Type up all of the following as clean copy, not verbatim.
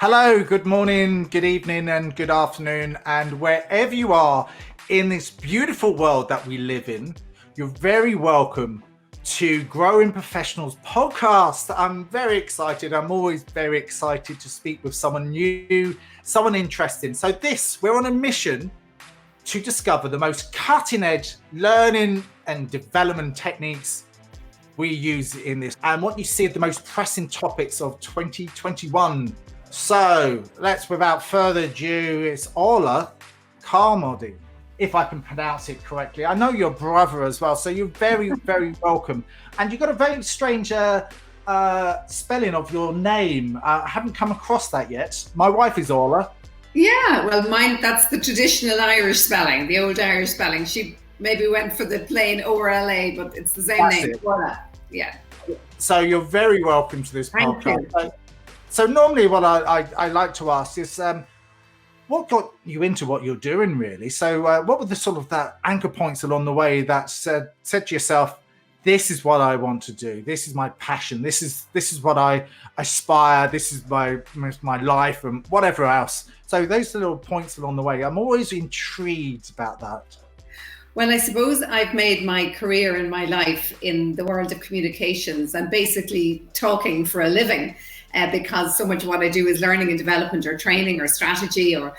Hello, good morning, good evening, and good afternoon. And wherever you are in this beautiful world that we live in, you're very welcome to Growing Professionals podcast. I'm very excited. I'm always very excited to speak with someone new, someone interesting. So we're on a mission to discover the most cutting edge learning and development techniques we use in this and what you see are the most pressing topics of 2021. So without further ado, it's Orlaith Carmody, if I can pronounce it correctly. I know your brother as well, so you're very, very welcome. And you've got a very strange spelling of your name. I haven't come across that yet. My wife is Orla. Yeah, well, that's the traditional Irish spelling, the old Irish spelling. She maybe went for the plain Orla, but it's the same name. Orla. Yeah. So you're very welcome to this podcast. So normally what I like to ask is, what got you into what you're doing, really? So what were the sort of that anchor points along the way that said to yourself, this is what I want to do. This is my passion. This is what I aspire. This is my life and whatever else. So those little points along the way, I'm always intrigued about that. Well, I suppose I've made my career and my life in the world of communications and basically talking for a living. Because so much of what I do is learning and development or training or strategy or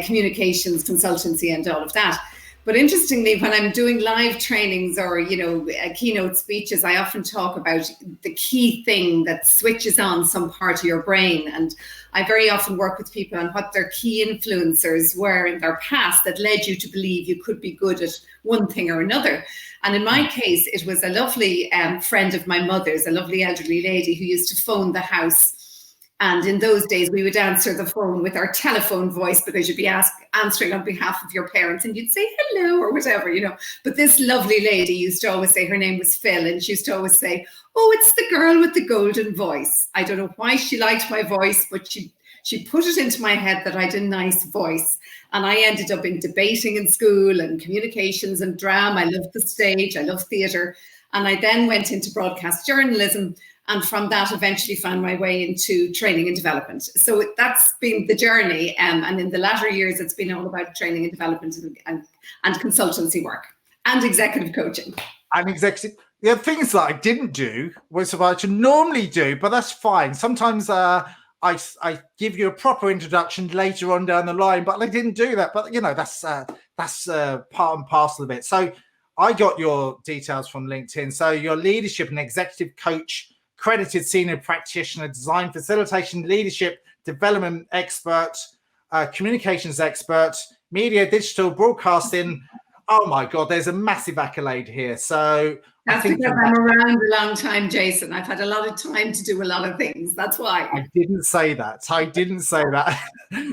communications, consultancy and all of that. But interestingly, when I'm doing live trainings or, keynote speeches, I often talk about the key thing that switches on some part of your brain. And I very often work with people on what their key influencers were in their past that led you to believe you could be good at one thing or another. And in my case, it was a lovely friend of my mother's, a lovely elderly lady who used to phone the house. And in those days, we would answer the phone with our telephone voice because you'd be answering on behalf of your parents and you'd say hello or whatever, But this lovely lady used to always say, her name was Phil, and she used to always say, oh, it's the girl with the golden voice. I don't know why she liked my voice, but she put it into my head that I had a nice voice. And I ended up in debating in school and communications and drama. I loved the stage, I loved theatre. And I then went into broadcast journalism. And from that, eventually found my way into training and development. So that's been the journey. And in the latter years, it's been all about training and development and consultancy work and executive coaching. And the things that I didn't do was what I should normally do, but that's fine. Sometimes I give you a proper introduction later on down the line, but I didn't do that. But, that's part and parcel of it. So I got your details from LinkedIn. So your leadership and executive coach, accredited senior practitioner, design facilitation, leadership development expert, communications expert, media, digital, broadcasting. Oh my God, there's a massive accolade here. So that's because I'm around a long time, Jason. I've had a lot of time to do a lot of things. That's why. I didn't say that.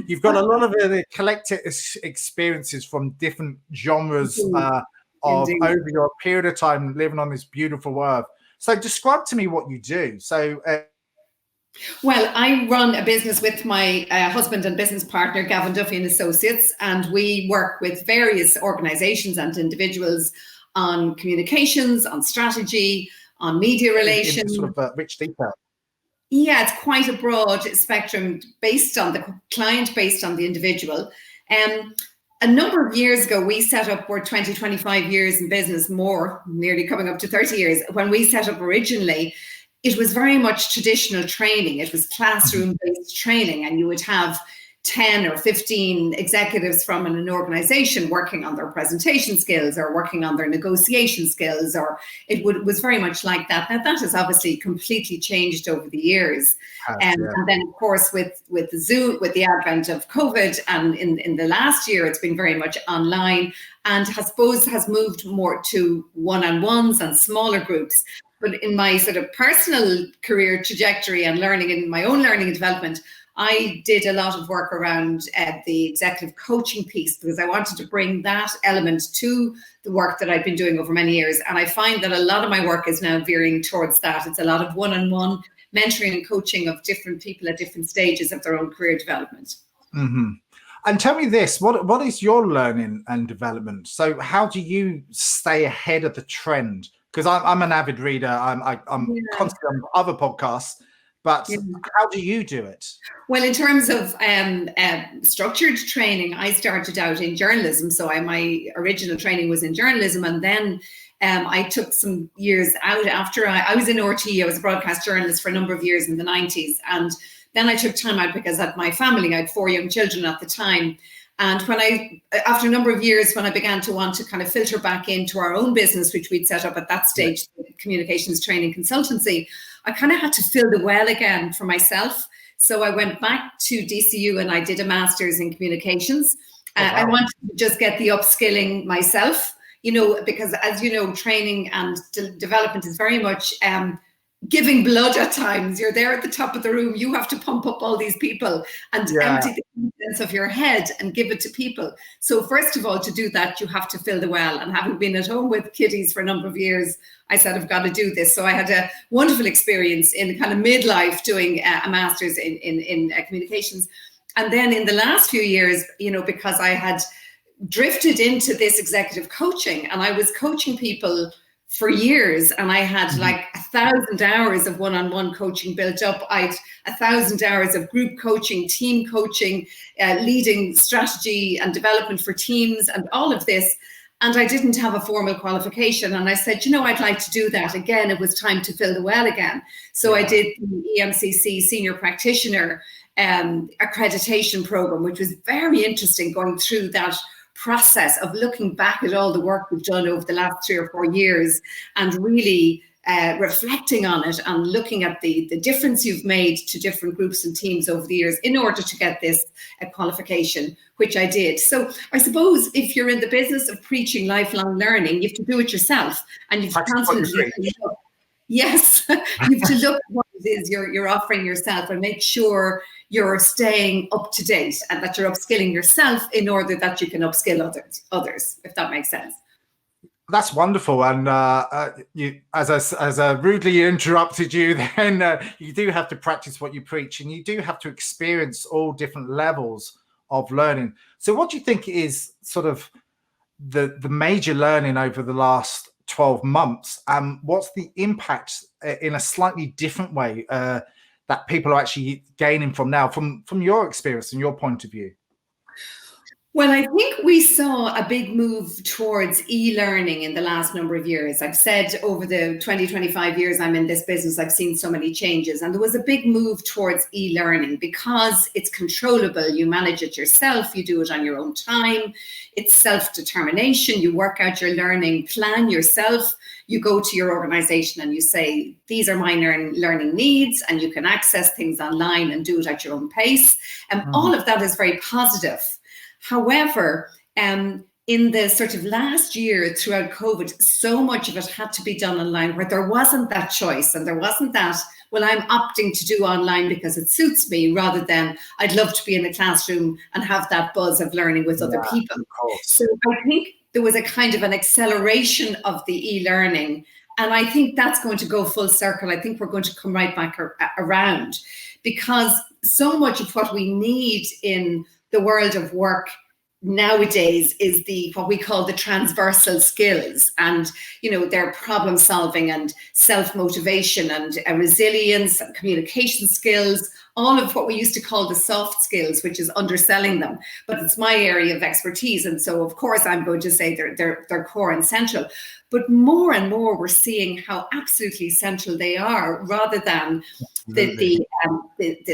You've got a lot of collective experiences from different genres over your period of time living on this beautiful earth. So describe to me what you do. Well, I run a business with my husband and business partner, Gavin Duffy and Associates, and we work with various organizations and individuals on communications, on strategy, on media relations. Sort of rich detail. Yeah, it's quite a broad spectrum based on the client, based on the individual. A number of years ago, we set up, we're 20, 25 years in business, more, nearly coming up to 30 years. When we set up originally, it was very much traditional training. It was classroom-based training, and you would have 10 or 15 executives from an organization working on their presentation skills or working on their negotiation skills, or it was very much like that. Now, that has obviously completely changed over the years. And then, of course, with the Zoom, with the advent of COVID, and in the last year, it's been very much online and has moved more to one-on-ones and smaller groups. But in my sort of personal career trajectory and learning, in my own learning and development, I did a lot of work around the executive coaching piece because I wanted to bring that element to the work that I've been doing over many years. And I find that a lot of my work is now veering towards that. It's a lot of one-on-one mentoring and coaching of different people at different stages of their own career development. Mm-hmm. And tell me this, what is your learning and development? So how do you stay ahead of the trend? Because I'm an avid reader. I'm constantly on other podcasts. But Yeah. how do you do it? Well, in terms of structured training, I started out in journalism. So my original training was in journalism, and then I took some years out after I was in RT. I was a broadcast journalist for a number of years in the 90s. And then I took time out because at my family, I had 4 young children at the time. And after a number of years, when I began to want to kind of filter back into our own business, which we'd set up at that stage, the communications training consultancy, I kind of had to fill the well again for myself. So I went back to DCU and I did a master's in communications. Oh, wow. I wanted to just get the upskilling myself, because as you know, training and development is very much giving blood at times. You're there at the top of the room. You have to pump up all these people and empty the contents of your head and give it to people. So first of all, to do that, you have to fill the well. And having been at home with kiddies for a number of years, I said, I've got to do this. So I had a wonderful experience in kind of midlife doing a master's in communications. And then in the last few years, because I had drifted into this executive coaching and I was coaching people for years, and I had like 1,000 hours of one-on-one coaching built up. I'd 1,000 hours of group coaching, team coaching, leading strategy and development for teams and all of this. And I didn't have a formal qualification. And I said, I'd like to do that. Again, it was time to fill the well again. So I did the EMCC Senior Practitioner accreditation program, which was very interesting, going through that process of looking back at all the work we've done over the last 3 or 4 years and really reflecting on it and looking at the difference you've made to different groups and teams over the years in order to get this qualification, which I did. So I suppose if you're in the business of preaching lifelong learning, you have to do it yourself, and you've constantly you have to look at what it is you're offering yourself and make sure you're staying up to date and that you're upskilling yourself in order that you can upskill others, if that makes sense. That's wonderful. And you, as I rudely interrupted you, then you do have to practice what you preach, and you do have to experience all different levels of learning. So what do you think is sort of the major learning over the last 12 months? What's the impact in a slightly different way that people are actually gaining from now, from your experience and your point of view? Well, I think we saw a big move towards e-learning in the last number of years. I've said over the 20, 25 years I'm in this business, I've seen so many changes. And there was a big move towards e-learning because it's controllable. You manage it yourself. You do it on your own time. It's self-determination. You work out your learning plan yourself. You go to your organization and you say, these are my learning needs, and you can access things online and do it at your own pace. And all of that is very positive. However, in the sort of last year throughout COVID, so much of it had to be done online, where there wasn't that choice and there wasn't that, well, I'm opting to do online because it suits me, rather than I'd love to be in a classroom and have that buzz of learning with other people. So I think there was a kind of an acceleration of the e-learning, and I think that's going to go full circle. I think we're going to come right back around, because so much of what we need in the world of work nowadays is what we call the transversal skills, and their problem solving and self-motivation and resilience and communication skills, all of what we used to call the soft skills, which is underselling them, but it's my area of expertise, and so of course I'm going to say they're core and central. But more and more we're seeing how absolutely essential they are, rather than the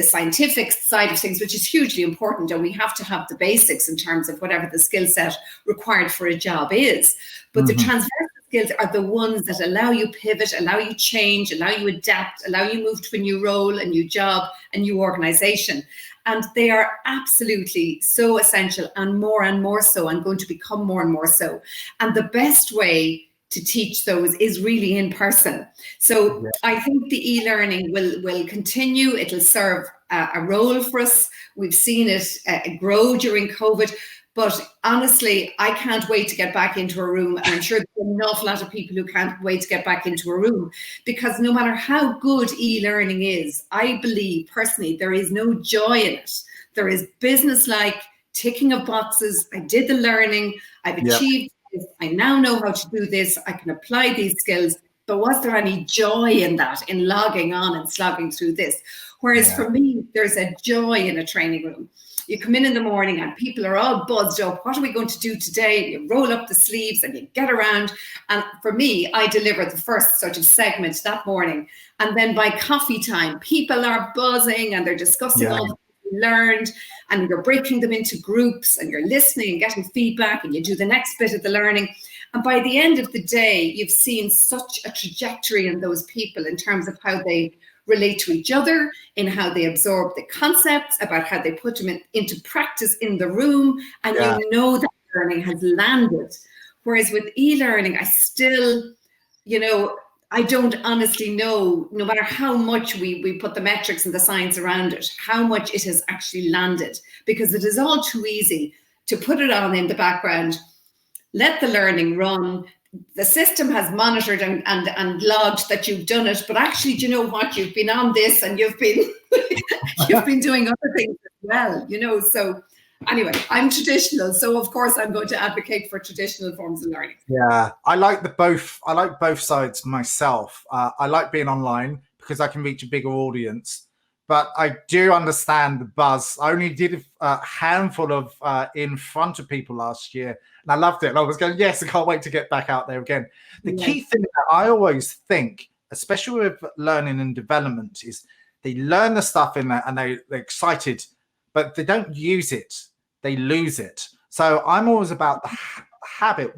scientific side of things, which is hugely important, and we have to have the basics in terms of whatever the skill set required for a job is. But the transversal skills are the ones that allow you pivot, allow you change, allow you adapt, allow you move to a new role, a new job, a new organization. And they are absolutely so essential, and more so, and going to become more and more so. And the best way to teach those is really in person. So I think the e-learning will continue. It'll serve a role for us. We've seen it grow during COVID. But honestly, I can't wait to get back into a room. And I'm sure there's an awful lot of people who can't wait to get back into a room, because no matter how good e-learning is, I believe personally, there is no joy in it. There is business-like ticking of boxes. I did the learning. I've achieved this. I now know how to do this. I can apply these skills. but was there any joy in that, in logging on and slogging through this? Whereas for me, there's a joy in a training room. You come in the morning and people are all buzzed up. What are we going to do today? You roll up the sleeves and you get around. And for me, I deliver the first sort of segment that morning. And then by coffee time, people are buzzing and they're discussing all the things you learned, and you're breaking them into groups and you're listening and getting feedback, and you do the next bit of the learning. And by the end of the day, you've seen such a trajectory in those people in terms of how they relate to each other, in how they absorb the concepts, about how they put them into practice in the room, and you know that learning has landed. Whereas with e-learning, I still, I don't honestly know, no matter how much we put the metrics and the science around it, how much it has actually landed, because it is all too easy to put it on in the background, let the learning run. The system has monitored and logged that you've done it, but actually, do you know what? You've been on this and you've been you've been doing other things as well, So anyway, I'm traditional, so of course I'm going to advocate for traditional forms of learning. Yeah, I like both sides myself. I like being online because I can reach a bigger audience, but I do understand the buzz. I only did a handful of in front of people last year, and I loved it. And I was going, yes, I can't wait to get back out there again. The key thing that I always think, especially with learning and development, is they learn the stuff in there and they're excited, but they don't use it. They lose it. So I'm always about the habit.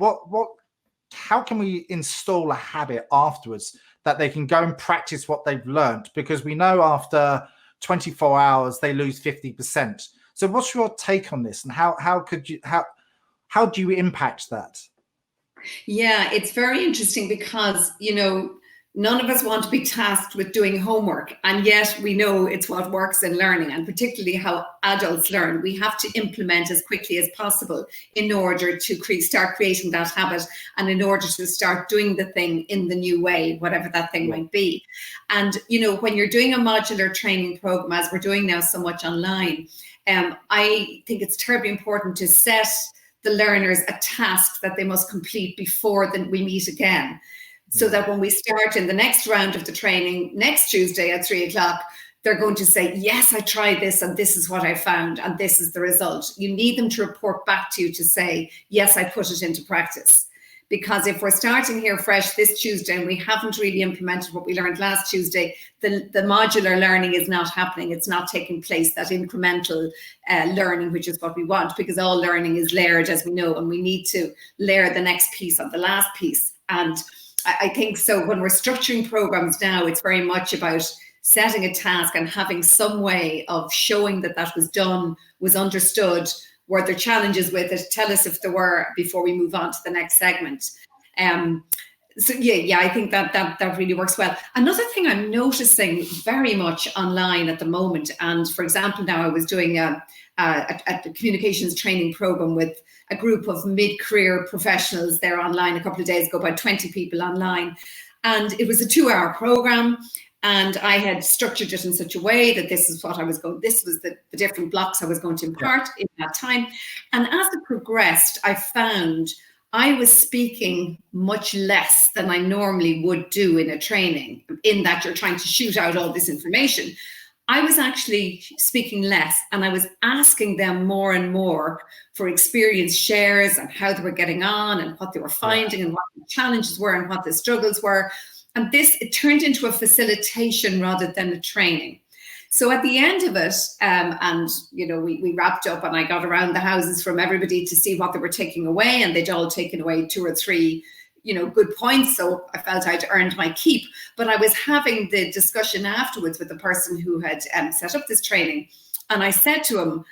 How can we install a habit afterwards that they can go and practice what they've learned? Because we know after 24 hours, they lose 50%. So what's your take on this, and how do you impact that? Yeah, it's very interesting because, none of us want to be tasked with doing homework, and yet we know it's what works in learning, and particularly how adults learn. We have to implement as quickly as possible in order to start creating that habit, and in order to start doing the thing in the new way, whatever that thing might be. And, when you're doing a modular training program, as we're doing now so much online, I think it's terribly important to set the learners a task that they must complete before we meet again. So that when we start in the next round of the training next Tuesday at 3:00, they're going to say, yes, I tried this and this is what I found and this is the result. You need them to report back to you to say, yes, I put it into practice. Because if we're starting here fresh this Tuesday and we haven't really implemented what we learned last Tuesday, the modular learning is not happening. It's not taking place, that incremental learning, which is what we want, because all learning is layered, as we know, and we need to layer the next piece on the last piece. And I think so when we're structuring programs now, it's very much about setting a task and having some way of showing that was done, was understood. Were there challenges with it? Tell us if there were before we move on to the next segment. So I think that really works well. Another thing I'm noticing very much online at the moment, and for example, now I was doing a communications training program with a group of mid-career professionals there online a couple of days ago, about 20 people online. And it was a 2-hour program. And I had structured it in such a way that this was the different blocks I was going to impart in that time. And as it progressed, I found I was speaking much less than I normally would do in a training, in that you're trying to shoot out all this information. I was actually speaking less, and I was asking them more and more for experience shares and how they were getting on and what they were finding and what the challenges were and what the struggles were. And it turned into a facilitation rather than a training. So at the end of it, we wrapped up and I got around the houses from everybody to see what they were taking away, and they'd all taken away 2 or 3 good points. So I felt I'd earned my keep. But I was having the discussion afterwards with the person who had set up this training. And I said to him,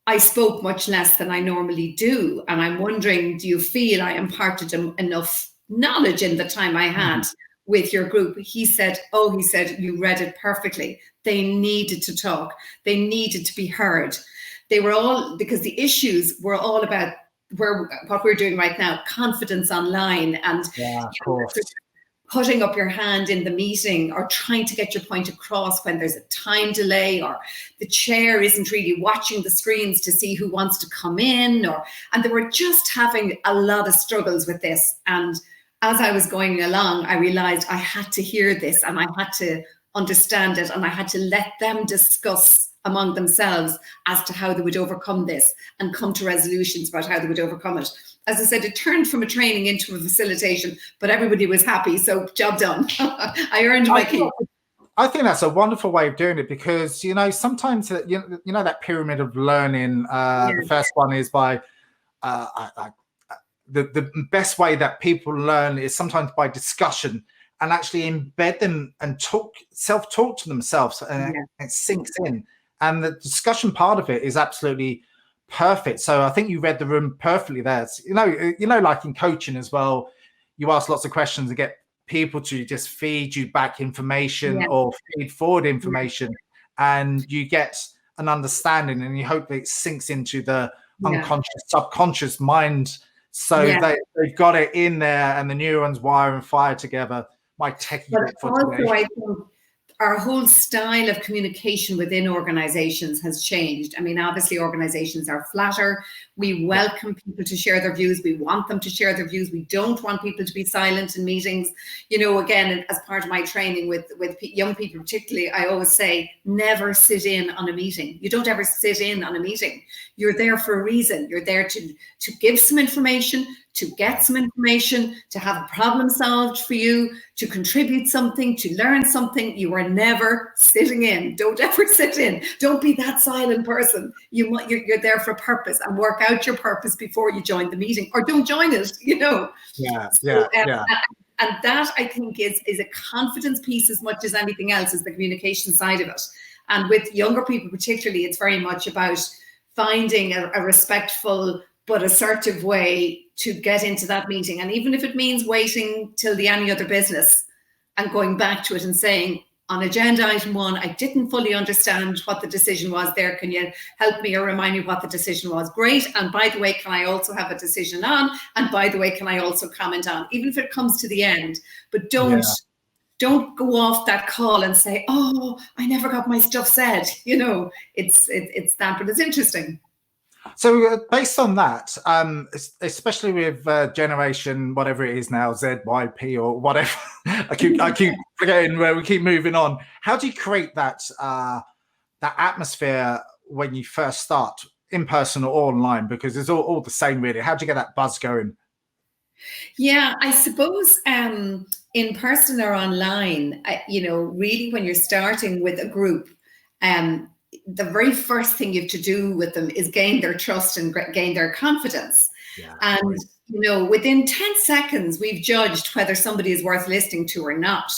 I spoke much less than I normally do. And I'm wondering, do you feel I imparted enough knowledge in the time I had with your group? He said, you read it perfectly. They needed to talk. They needed to be heard. They were all, because the issues were all about what we're doing right now, confidence online, and putting up your hand in the meeting or trying to get your point across when there's a time delay, or the chair isn't really watching the screens to see who wants to come in, and they were just having a lot of struggles with this. And as I was going along, I realized I had to hear this and I had to understand it, and I had to let them discuss among themselves as to how they would overcome this and come to resolutions about how they would overcome it. As I said, it turned from a training into a facilitation, but everybody was happy, so job done. I earned my keep. I think that's a wonderful way of doing it, because, you know, sometimes, you know that pyramid of learning, the first one is by, the best way that people learn is sometimes by discussion, and actually embed them and self-talk to themselves, and it sinks in. And the discussion part of it is absolutely perfect. So I think you read the room perfectly there. You know, like in coaching as well, you ask lots of questions and get people to just feed you back information or feed forward information, and you get an understanding, and you hope that it sinks into the unconscious, subconscious mind. So they've got it in there, and the neurons wire and fire together. My techie bit for today. I think our whole style of communication within organizations has changed. I mean, obviously organizations are flatter. We welcome people to share their views. We want them to share their views. We don't want people to be silent in meetings. You know, again, as part of my training with young people particularly, I always say, never sit in on a meeting. You don't ever sit in on a meeting. You're there for a reason. You're there to give some information, to get some information, to have a problem solved for you, to contribute something, to learn something. You are never sitting in. Don't ever sit in. Don't be that silent person. You're there for a purpose, and work out your purpose before you join the meeting, or don't join it, you know. And that, I think, is a confidence piece as much as anything else, is the communication side of it. And with younger people particularly, it's very much about finding a respectful but assertive way to get into that meeting. And even if it means waiting till the any other business and going back to it and saying, on agenda item 1, I didn't fully understand what the decision was there. Can you help me or remind me what the decision was? Great. And by the way, can I also have a decision on? And by the way, can I also comment on? Even if it comes to the end, but don't go off that call and say, oh, I never got my stuff said. You know, it's that, but it's interesting. So based on that, especially with generation, whatever it is now, ZYP or whatever, I keep forgetting where we keep moving on. How do you create that atmosphere when you first start, in person or online? Because it's all the same, really. How do you get that buzz going? Yeah, I suppose in person or online, you know, really when you're starting with a group, the very first thing you have to do with them is gain their trust and gain their confidence. And, you know, within 10 seconds, we've judged whether somebody is worth listening to or not.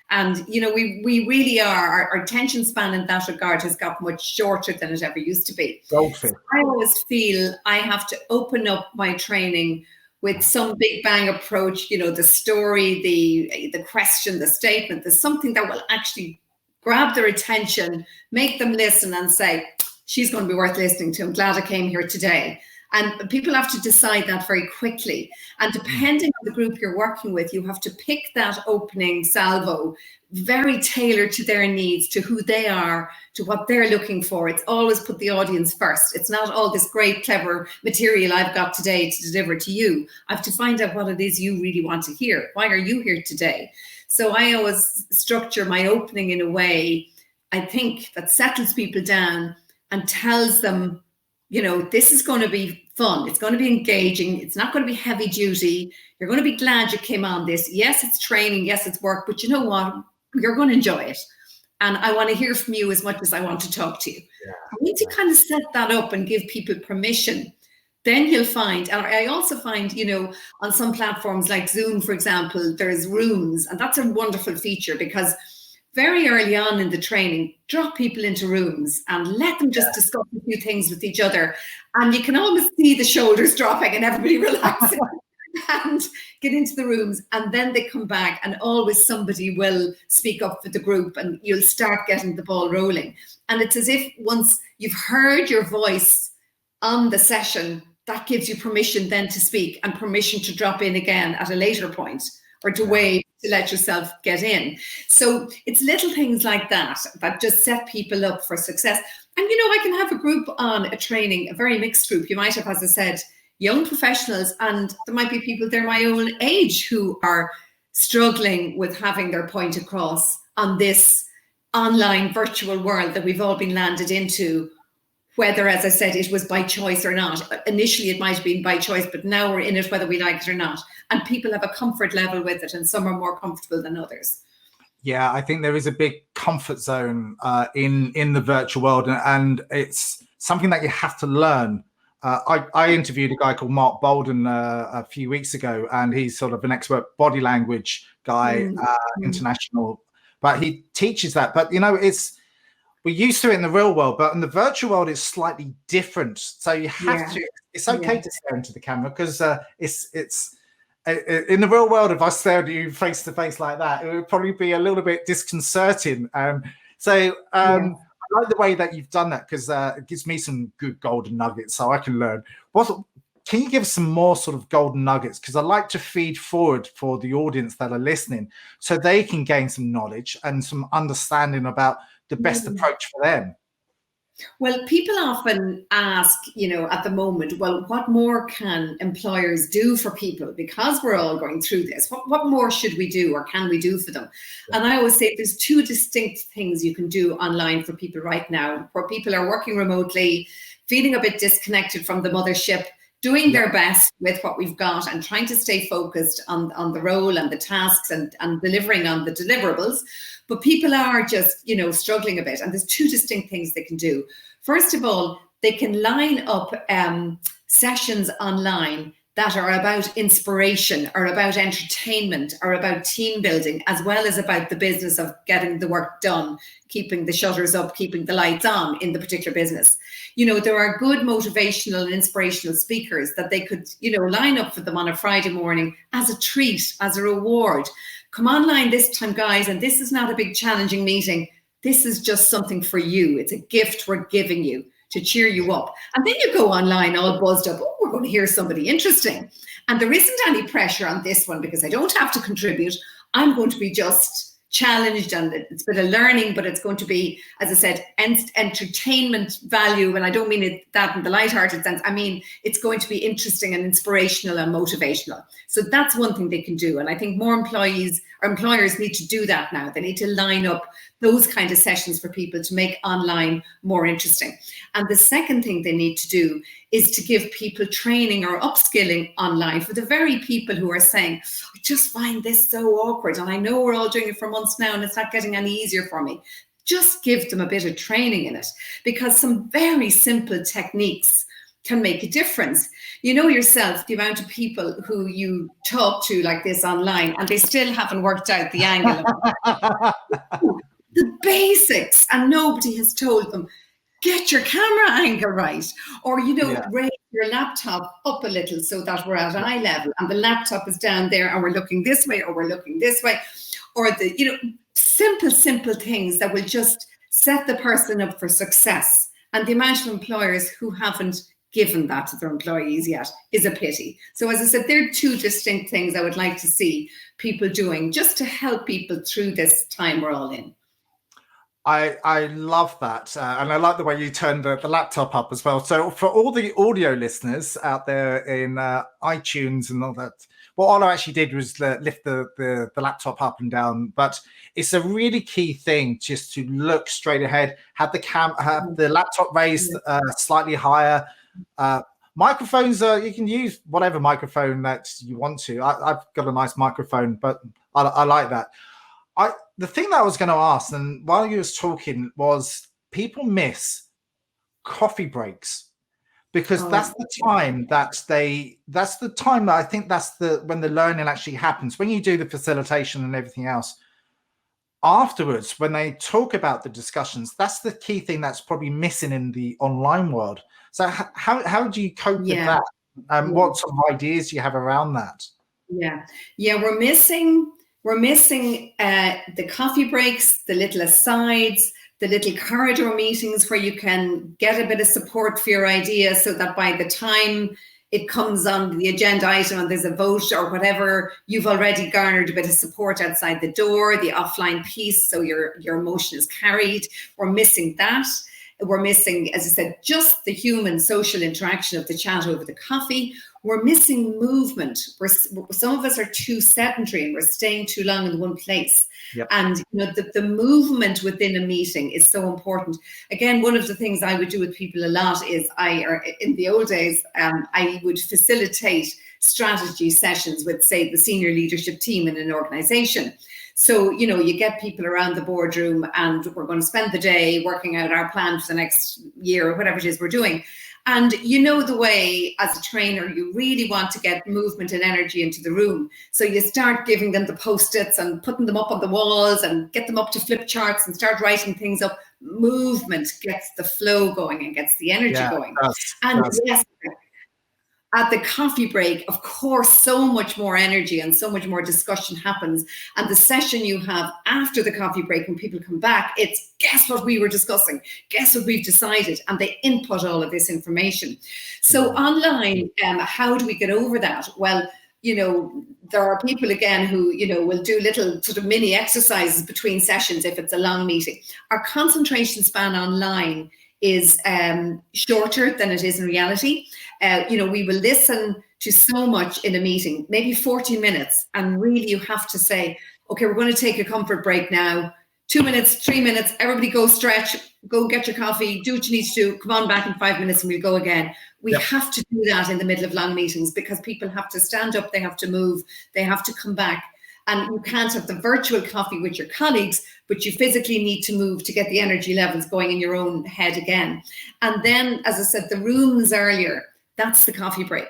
And, you know, we really are, our attention span in that regard has got much shorter than it ever used to be. So I always feel I have to open up my training with some big bang approach, you know, the story, the question, the statement. There's something that will actually grab their attention, make them listen and say, she's going to be worth listening to. I'm glad I came here today. And people have to decide that very quickly. And depending on the group you're working with, you have to pick that opening salvo very tailored to their needs, to who they are, to what they're looking for. It's always put the audience first. It's not all this great, clever material I've got today to deliver to you. I have to find out what it is you really want to hear. Why are you here today? So I always structure my opening in a way, I think, that settles people down and tells them, you know, this is going to be fun. It's going to be engaging. It's not going to be heavy duty. You're going to be glad you came on this. Yes, it's training. Yes, it's work. But you know what? You're going to enjoy it. And I want to hear from you as much as I want to talk to you. I need to kind of set that up and give people permission. Then you'll find, and I also find, you know, on some platforms like Zoom, for example, there's rooms. And that's a wonderful feature because very early on in the training, drop people into rooms and let them just discuss a few things with each other. And you can almost see the shoulders dropping and everybody relaxing and get into the rooms. And then they come back and always somebody will speak up for the group and you'll start getting the ball rolling. And it's as if once you've heard your voice on the session, that gives you permission then to speak and permission to drop in again at a later point or to wave to let yourself get in. So it's little things like that that just set people up for success. And, you know, I can have a group on a training, a very mixed group. You might have, as I said, young professionals, and there might be people their my own age who are struggling with having their point across on this online virtual world that we've all been landed into, whether, as I said, it was by choice or not. Initially, it might have been by choice, but now we're in it whether we like it or not. And people have a comfort level with it, and some are more comfortable than others. Yeah, I think there is a big comfort zone in the virtual world, and it's something that you have to learn. I interviewed a guy called Mark Bolden a few weeks ago, and he's sort of an expert body language guy, international, but he teaches that. But, you know, we're used to it in the real world, but in the virtual world, it's slightly different. So you have to, it's okay to stare into the camera, because it's in the real world, if I stared at you face to face like that, it would probably be a little bit disconcerting. I like the way that you've done that, because it gives me some good golden nuggets so I can learn. Can you give some more sort of golden nuggets? Because I like to feed forward for the audience that are listening so they can gain some knowledge and some understanding about the best approach for them. Well, people often ask, you know, at the moment, well, what more can employers do for people? Because we're all going through this, what more should we do or can we do for them? Yeah. And I always say there's two distinct things you can do online for people right now, where people are working remotely, feeling a bit disconnected from the mothership, doing their best with what we've got and trying to stay focused on the role and the tasks and delivering on the deliverables. But people are just, you know, struggling a bit. And there's two distinct things they can do. First of all, they can line up sessions online that are about inspiration or about entertainment or about team building, as well as about the business of getting the work done, keeping the shutters up, keeping the lights on in the particular business. You know, there are good motivational and inspirational speakers that they could, you know, line up for them on a Friday morning as a treat, as a reward. Come online this time, guys, and this is not a big challenging meeting. This is just something for you. It's a gift we're giving you to cheer you up. And then you go online all buzzed up. Oh, we're going to hear somebody interesting. And there isn't any pressure on this one because I don't have to contribute. I'm going to be just challenged, and it's a bit of learning, but it's going to be, as I said, entertainment value. And I don't mean that in the lighthearted sense. I mean, it's going to be interesting and inspirational and motivational. So that's one thing they can do. And I think more employees or employers need to do that now. They need to line up those kind of sessions for people to make online more interesting. And the second thing they need to do is to give people training or upskilling online for the very people who are saying, I just find this so awkward. And I know we're all doing it for months now and it's not getting any easier for me. Just give them a bit of training in it, because some very simple techniques can make a difference. You know yourself, the amount of people who you talk to like this online and they still haven't worked out the angle of the basics, and nobody has told them, get your camera angle right, or, you know, raise your laptop up a little so that we're at eye level and the laptop is down there and we're looking this way or we're looking this way, or the, you know, simple things that will just set the person up for success. And the amount of employers who haven't given that to their employees yet is a pity. So as I said, there are two distinct things I would like to see people doing just to help people through this time we're all in. I love that. And I like the way you turned the laptop up as well. So for all the audio listeners out there in iTunes and all that, what Ola actually did was lift the laptop up and down. But it's a really key thing just to look straight ahead, have the laptop raised slightly higher. Microphones, you can use whatever microphone that you want to. I've got a nice microphone, but I like that. The thing that I was going to ask, and while you was talking, was people miss coffee breaks, because that's the time that I think when the learning actually happens, when you do the facilitation and everything else. Afterwards, when they talk about the discussions, that's the key thing that's probably missing in the online world. So how do you cope with that? And what sort of ideas do you have around that? We're missing the coffee breaks, the little asides, the little corridor meetings where you can get a bit of support for your idea, so that by the time it comes on the agenda item and there's a vote or whatever, you've already garnered a bit of support outside the door, the offline piece, so your emotion is carried. We're missing that. We're missing, as I said, just the human social interaction of the chat over the coffee. We're missing movement. Some of us are too sedentary and we're staying too long in one place. Yep. And the movement within a meeting is so important. Again, one of the things I would do with people a lot is in the old days, I would facilitate strategy sessions with, say, the senior leadership team in an organization. So, you get people around the boardroom and we're going to spend the day working out our plan for the next year or whatever it is we're doing. And the way as a trainer, you really want to get movement and energy into the room. So you start giving them the Post-its and putting them up on the walls and get them up to flip charts and start writing things up. Movement gets the flow going and gets the energy going. Yes, at the coffee break, of course, so much more energy and so much more discussion happens. And the session you have after the coffee break, when people come back, it's guess what we were discussing, guess what we've decided, and they input all of this information. So online, how do we get over that? Well, there are people again who, will do little sort of mini exercises between sessions if it's a long meeting. Our concentration span online is shorter than it is in reality. We will listen to so much in a meeting, maybe 40 minutes, and really you have to say, okay, we're going to take a comfort break now, 2 minutes, 3 minutes, everybody go stretch, go get your coffee, do what you need to do, come on back in 5 minutes and we'll go again. We have to do that in the middle of long meetings because people have to stand up, they have to move, they have to come back. And you can't have the virtual coffee with your colleagues, but you physically need to move to get the energy levels going in your own head again. And then, as I said, the rooms earlier, that's the coffee break.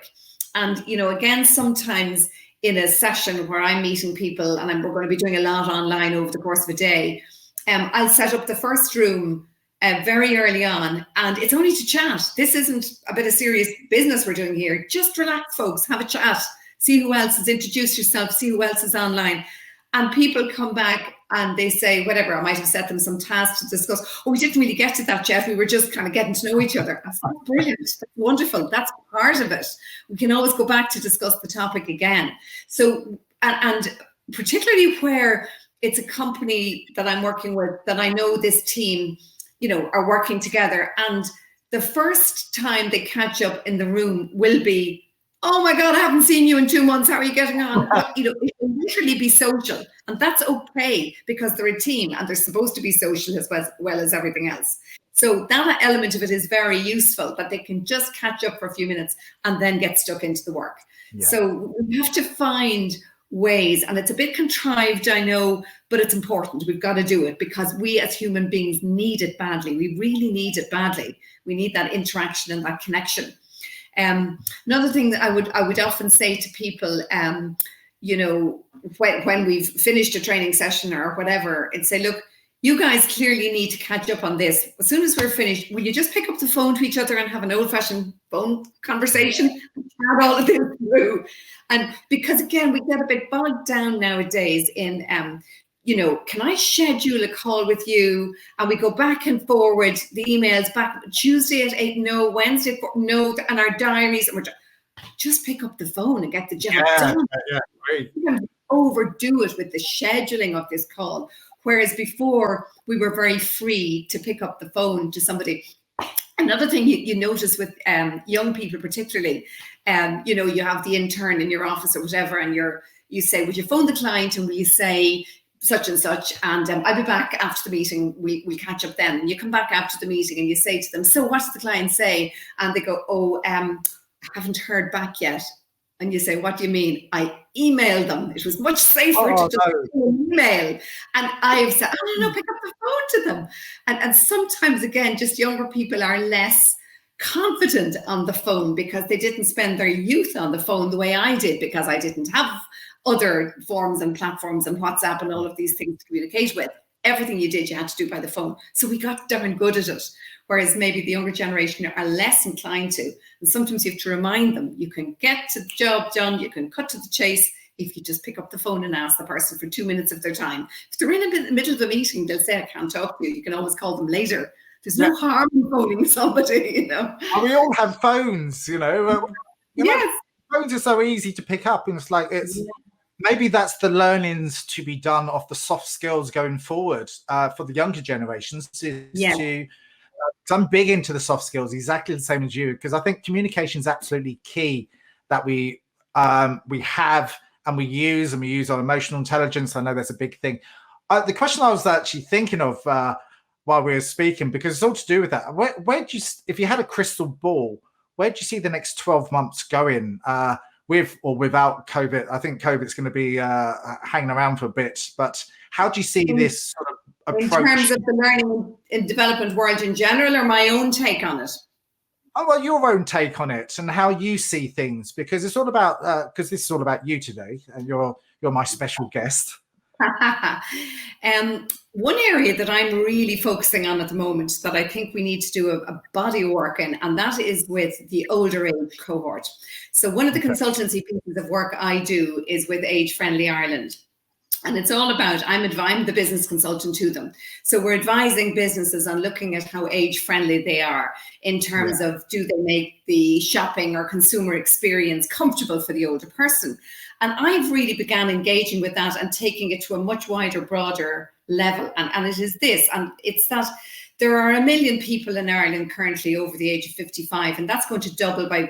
And, again, sometimes in a session where I'm meeting people and we're going to be doing a lot online over the course of a day, I'll set up the first room very early on, and it's only to chat. This isn't a bit of serious business we're doing here. Just relax, folks, have a chat. See who else is, introduce yourself, see who else is online. And people come back and they say, whatever, I might have set them some tasks to discuss. Oh, we didn't really get to that yet. We were just kind of getting to know each other. That's brilliant. That's wonderful. That's part of it. We can always go back to discuss the topic again. So, and particularly where it's a company that I'm working with, that I know this team, are working together. And the first time they catch up in the room will be, oh my God, I haven't seen you in 2 months. How are you getting on? But, it will literally be social. And that's okay because they're a team and they're supposed to be social as well as everything else. So that element of it is very useful, that they can just catch up for a few minutes and then get stuck into the work. Yeah. So we have to find ways, and it's a bit contrived, I know, but it's important. We've got to do it because we as human beings need it badly. We really need it badly. We need that interaction and that connection. Another thing that I would often say to people, when we've finished a training session or whatever, and say, look, you guys clearly need to catch up on this. As soon as we're finished, will you just pick up the phone to each other and have an old-fashioned phone conversation and chat all of this through? And because, again, we get a bit bogged down nowadays in, can I schedule a call with you? And we go back and forward the emails back Tuesday at 8, no, Wednesday, no, and our diaries. And we're just pick up the phone and get the job done. Yeah, great. We can overdo it with the scheduling of this call. Whereas before, we were very free to pick up the phone to somebody. Another thing you notice with young people particularly, you have the intern in your office or whatever, and you say, would you phone the client and will you say such and such, and I'll be back after the meeting, we'll catch up then. And you come back after the meeting and you say to them, so what does the client say? And they go, I haven't heard back yet. And you say, what do you mean? I emailed them. It was much safer to just email. And I've said, no, pick up the phone to them. And sometimes, again, just younger people are less confident on the phone because they didn't spend their youth on the phone the way I did, because I didn't have other forms and platforms and WhatsApp and all of these things to communicate with. Everything you did, you had to do by the phone. So we got darn good at it. Whereas maybe the younger generation are less inclined to. And sometimes you have to remind them, you can get the job done, you can cut to the chase if you just pick up the phone and ask the person for 2 minutes of their time. If they're in the middle of a meeting, they'll say, I can't talk to you. You can always call them later. There's no harm in phoning somebody, And we all have phones, Yes. Phones are so easy to pick up, and it's like maybe that's the learnings to be done of the soft skills going forward for the younger generations, is to I'm big into the soft skills, exactly the same as you, because I think communication is absolutely key that we have and we use on emotional intelligence. I know that's a big thing. The question I was actually thinking of while we were speaking, because it's all to do with that. Where do you, if you had a crystal ball, where do you see the next 12 months going, with or without COVID? I think COVID's going to be hanging around for a bit, but how do you see this sort of approach? In terms of the learning and development world in general, or my own take on it? Oh, well, your own take on it and how you see things, because it's all about because this is all about you today, and you're my special guest. One area that I'm really focusing on at the moment that I think we need to do a body of work in, and that is with the older age cohort. So one of the consultancy pieces of work I do is with Age Friendly Ireland. And it's all about, I'm the business consultant to them. So we're advising businesses on looking at how age friendly they are in terms of, do they make the shopping or consumer experience comfortable for the older person? And I've really began engaging with that and taking it to a much wider, broader level. And it is this, and it's that there are 1 million people in Ireland currently over the age of 55, and that's going to double by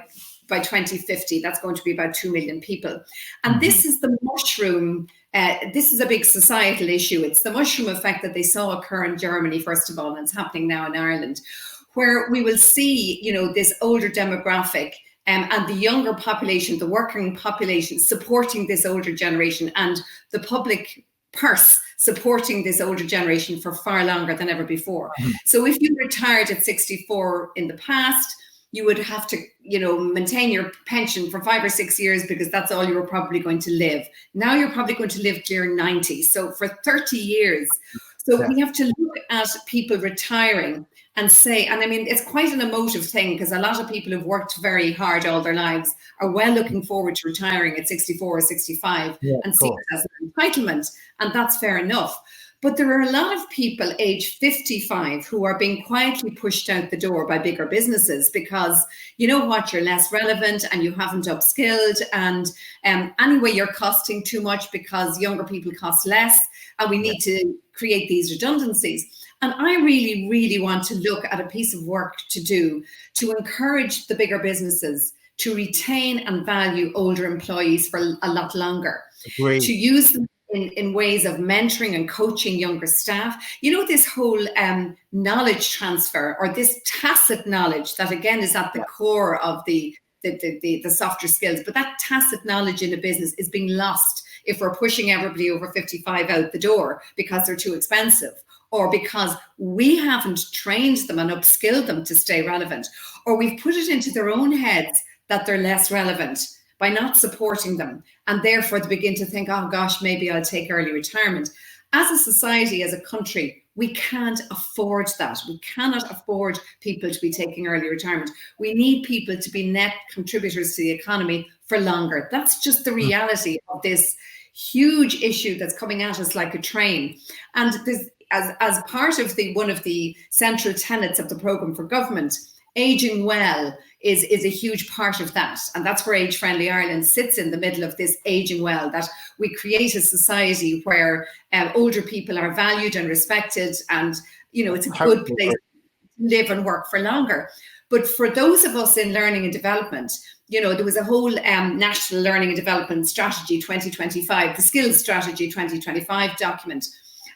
2050. That's going to be about 2 million people. And this is the mushroom. This is a big societal issue. It's the mushroom effect that they saw occur in Germany, first of all, and it's happening now in Ireland, where we will see, this older demographic and the younger population, the working population, supporting this older generation, and the public purse supporting this older generation for far longer than ever before. So if you retired at 64 in the past, you would have to, maintain your pension for 5 or 6 years because that's all you were probably going to live. Now you're probably going to live clear 90. So for 30 years. So we have to look at people retiring and say, and I mean, it's quite an emotive thing because a lot of people who've worked very hard all their lives are well looking forward to retiring at 64 or 65 and see it as an entitlement. And that's fair enough. But there are a lot of people age 55 who are being quietly pushed out the door by bigger businesses because, you're less relevant and you haven't upskilled. And anyway, you're costing too much because younger people cost less. And we need to create these redundancies. And I really, really want to look at a piece of work to do to encourage the bigger businesses to retain and value older employees for a lot longer. Agreed. To use them in ways of mentoring and coaching younger staff. This whole knowledge transfer, or this tacit knowledge that again is at the core of the softer skills, but that tacit knowledge in a business is being lost if we're pushing everybody over 55 out the door because they're too expensive, or because we haven't trained them and upskilled them to stay relevant, or we've put it into their own heads that they're less relevant by not supporting them. And therefore they begin to think, oh gosh, maybe I'll take early retirement. As a society, as a country, we can't afford that. We cannot afford people to be taking early retirement. We need people to be net contributors to the economy for longer. That's just the reality of this huge issue that's coming at us like a train. And this, as part of one of the central tenets of the programme for government, aging well is a huge part of that. And that's where Age Friendly Ireland sits in the middle of this aging well, that we create a society where older people are valued and respected, and it's a good place to live and work for longer. But for those of us in learning and development, there was a whole National Learning and Development Strategy 2025, the Skills Strategy 2025 document.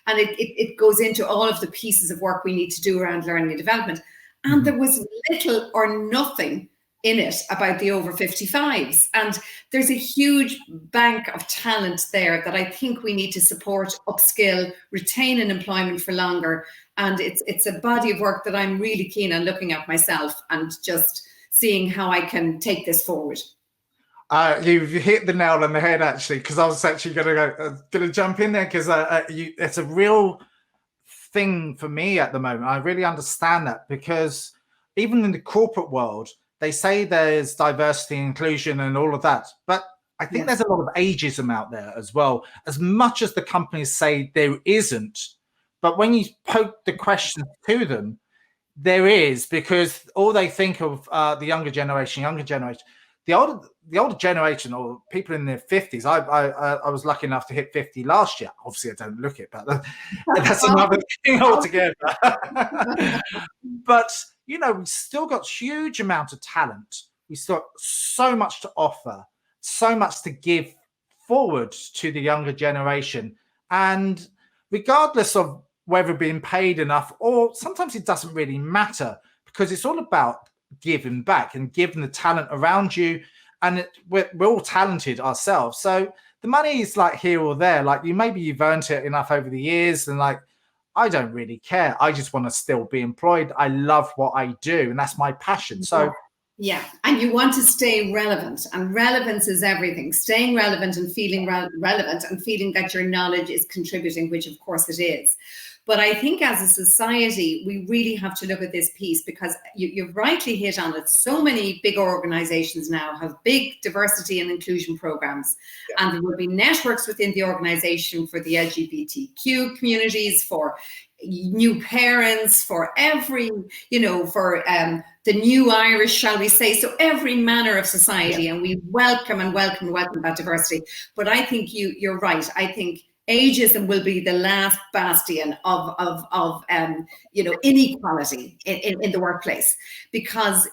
And it goes into all of the pieces of work we need to do around learning and development. And there was little or nothing in it about the over 55s. And there's a huge bank of talent there that I think we need to support, upskill, retain in employment for longer. And it's a body of work that I'm really keen on looking at myself and just seeing how I can take this forward. You've hit the nail on the head, actually, because I was actually going to jump in there because it's a real thing for me at the moment. I really understand that, because even in the corporate world, they say there's diversity and inclusion and all of that, but I think there's a lot of ageism out there as well, as much as the companies say there isn't. But when you poke the question to them, there is, because all they think of the younger generation, the older generation, or people in their 50s. I was lucky enough to hit 50 last year. Obviously, I don't look it, but that's another thing altogether. But we've still got huge amount of talent. We've still got so much to offer, so much to give forward to the younger generation. And regardless of whether being paid enough, or sometimes it doesn't really matter, because it's all about giving back and giving the talent around you. And we're all talented ourselves. So the money is like here or there. Like maybe you've earned it enough over the years, and like, I don't really care. I just want to still be employed. I love what I do, and that's my passion. So yeah, and you want to stay relevant, and relevance is everything. Staying relevant and feeling relevant and feeling that your knowledge is contributing, which of course it is. But I think as a society, we really have to look at this piece, because you've rightly hit on it. So many big organizations now have big diversity and inclusion programs, and there will be networks within the organization for the LGBTQ communities, for new parents, for every, for the new Irish, shall we say, so every manner of society, and we welcome that diversity. But I think you're right. I think ageism will be the last bastion of inequality in the workplace, because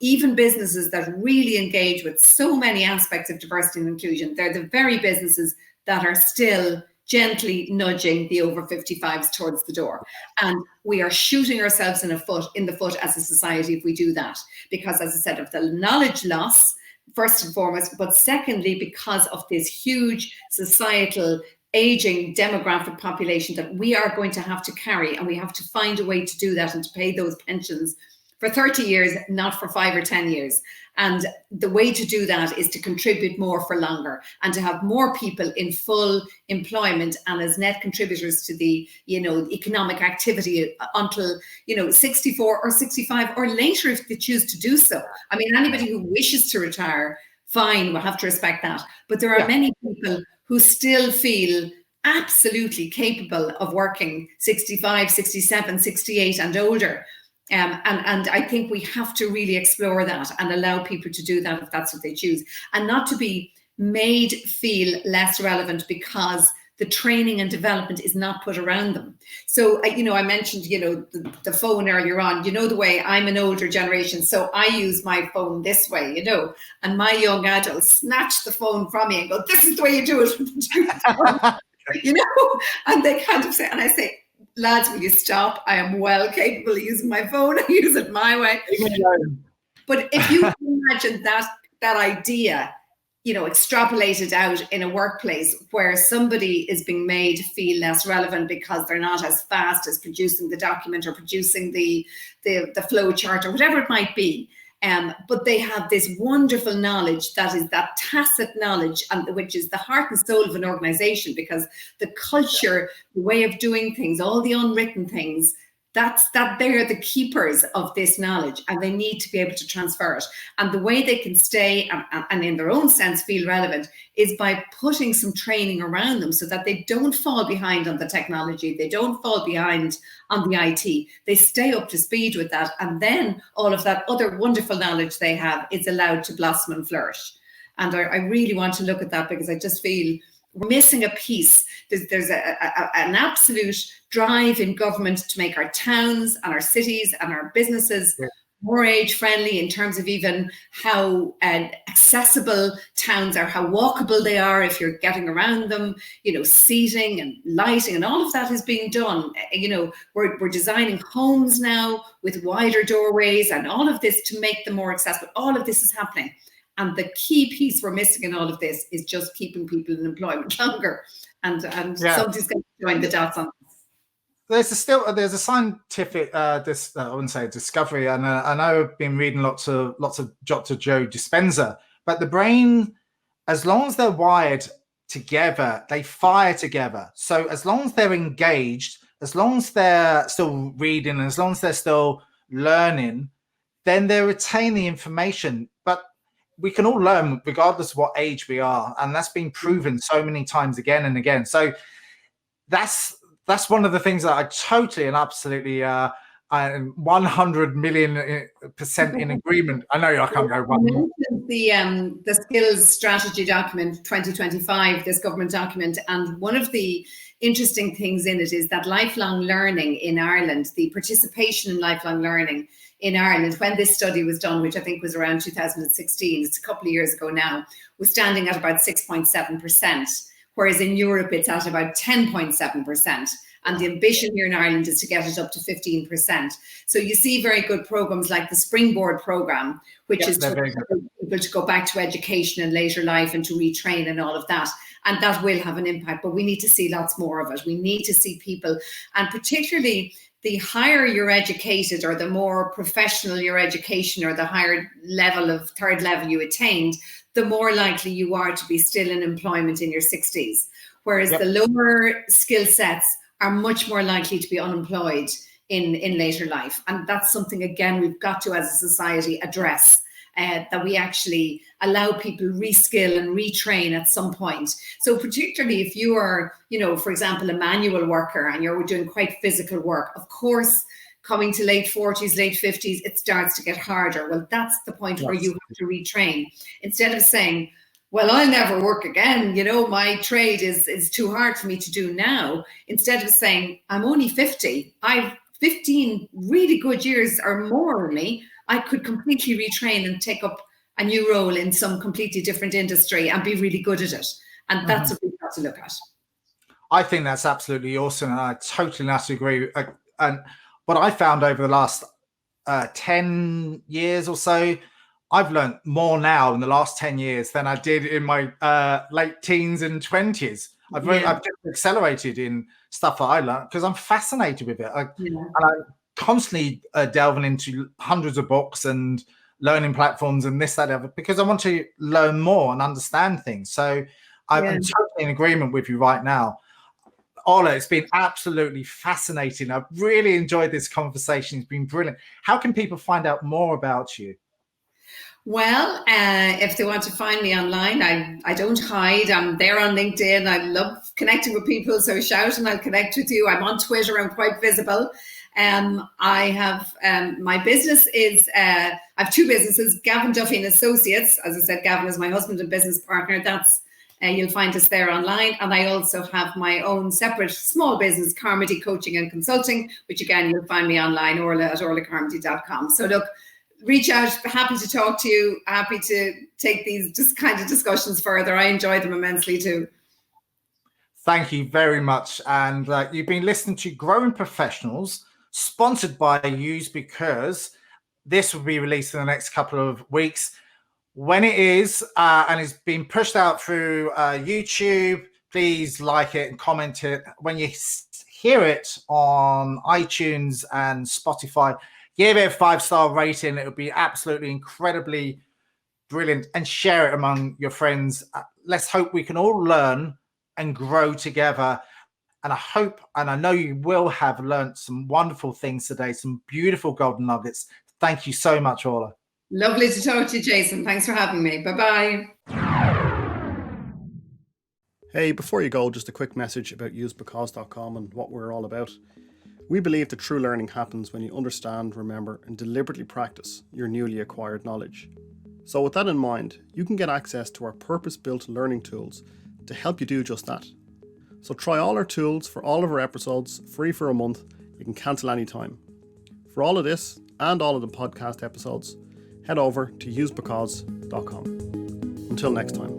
even businesses that really engage with so many aspects of diversity and inclusion, they're the very businesses that are still gently nudging the over 55s towards the door. And we are shooting ourselves in the foot as a society if we do that, because, as I said, of the knowledge loss, first and foremost, but secondly, because of this huge societal aging demographic population that we are going to have to carry, and we have to find a way to do that and to pay those pensions for 30 years, not for 5 or 10 years. And the way to do that is to contribute more for longer, and to have more people in full employment and as net contributors to the economic activity until 64 or 65 or later if they choose to do so. I mean, anybody who wishes to retire, fine, we'll have to respect that. But there are many people who still feel absolutely capable of working 65, 67, 68 and older. And I think we have to really explore that and allow people to do that if that's what they choose, and not to be made feel less relevant because the training and development is not put around them. So, I mentioned, the phone earlier on, the way I'm an older generation. So I use my phone this way, and my young adults snatch the phone from me and go, this is the way you do it. And they kind of say, and I say, lads, will you stop? I am well capable of using my phone. I use it my way. But if you imagine that idea, extrapolated out in a workplace where somebody is being made feel less relevant because they're not as fast as producing the document or producing the flow chart or whatever it might be. But they have this wonderful knowledge that is that tacit knowledge, and which is the heart and soul of an organization, because the culture, the way of doing things, all the unwritten things, that they're the keepers of this knowledge, and they need to be able to transfer it. And the way they can stay and in their own sense feel relevant is by putting some training around them so that they don't fall behind on the technology, they don't fall behind on the IT, they stay up to speed with that, and then all of that other wonderful knowledge they have is allowed to blossom and flourish. And I really want to look at that, because I just feel we're missing a piece. There's an absolute drive in government to make our towns and our cities and our businesses more age-friendly, in terms of even how accessible towns are, how walkable they are if you're getting around them, seating and lighting, and all of that is being done. We're designing homes now with wider doorways and all of this to make them more accessible. All of this is happening. And the key piece we're missing in all of this is just keeping people in employment longer. And somebody's going to join the dots on this. There's a scientific I wouldn't say discovery, and I know I've been reading lots of Dr. Joe Dispenza, but the brain, as long as they're wired together, they fire together. So as long as they're engaged, as long as they're still reading, and as long as they're still learning, then they retain the information. But we can all learn regardless of what age we are, and that's been proven so many times again and again. So that's one of the things that I totally and absolutely 100 million % in agreement. I know I can't go one. The skills strategy document 2025, this government document, and one of the interesting things in it is that lifelong learning in Ireland, the participation in lifelong learning in Ireland, when this study was done, which I think was around 2016, it's a couple of years ago now, was standing at about 6.7%, whereas in Europe it's at about 10.7%. And the ambition here in Ireland is to get it up to 15%. So you see very good programs like the Springboard program, which is to people to go back to education in later life and to retrain and all of that. And that will have an impact, but we need to see lots more of it. We need to see people, and particularly the higher you're educated or the more professional your education or the higher level of third level you attained, the more likely you are to be still in employment in your 60s. Whereas the lower skill sets are much more likely to be unemployed in later life. And that's something, again, we've got to, as a society, address, that we actually allow people reskill and retrain at some point. So particularly if you are, for example, a manual worker and you're doing quite physical work, of course, coming to late 40s, late 50s, it starts to get harder. Well, that's the point where you have to retrain. Instead of saying, well, I'll never work again, my trade is too hard for me to do now. Instead of saying, I'm only 50, I've 15 really good years or more in me, I could completely retrain and take up a new role in some completely different industry and be really good at it. And that's what we've got to look at. I think that's absolutely awesome. And I totally agree. And what I found over the last 10 years or so, I've learned more now in the last 10 years than I did in my late teens and 20s. I've just accelerated in stuff that I learned because I'm fascinated with it. And I'm constantly delving into hundreds of books and learning platforms and this, that, other, because I want to learn more and understand things. So I'm totally in agreement with you right now. Orla, it's been absolutely fascinating. I've really enjoyed this conversation. It's been brilliant. How can people find out more about you? Well, if they want to find me online, I don't hide. I'm there on LinkedIn. I love connecting with people, so shout and I'll connect with you. I'm on Twitter. I'm quite visible. I have my business is I have two businesses, Gavin Duffy and Associates. As I said, Gavin is my husband and business partner. That's you'll find us there online. And I also have my own separate small business, Carmody Coaching and Consulting, which again, you'll find me online, Orla at orlaithcarmody.com. So look, reach out, happy to talk to you, happy to take these just kind of discussions further. I enjoy them immensely too. Thank you very much. And you've been listening to Growing Professionals, sponsored by Use, because this will be released in the next couple of weeks. When it is, and it's been pushed out through YouTube, please like it and comment it. When you hear it on iTunes and Spotify, give it a 5-star rating. It would be absolutely incredibly brilliant, and share it among your friends. Let's hope we can all learn and grow together. And I hope, and I know you will have learned some wonderful things today, some beautiful golden nuggets. Thank you so much, Orla. Lovely to talk to you, Jason. Thanks for having me. Bye-bye. Hey, before you go, just a quick message about usebecause.com and what we're all about. We believe that true learning happens when you understand, remember, and deliberately practice your newly acquired knowledge. So with that in mind, you can get access to our purpose-built learning tools to help you do just that. So try all our tools for all of our episodes, free for a month. You can cancel anytime. For all of this and all of the podcast episodes, head over to usebecause.com. Until next time.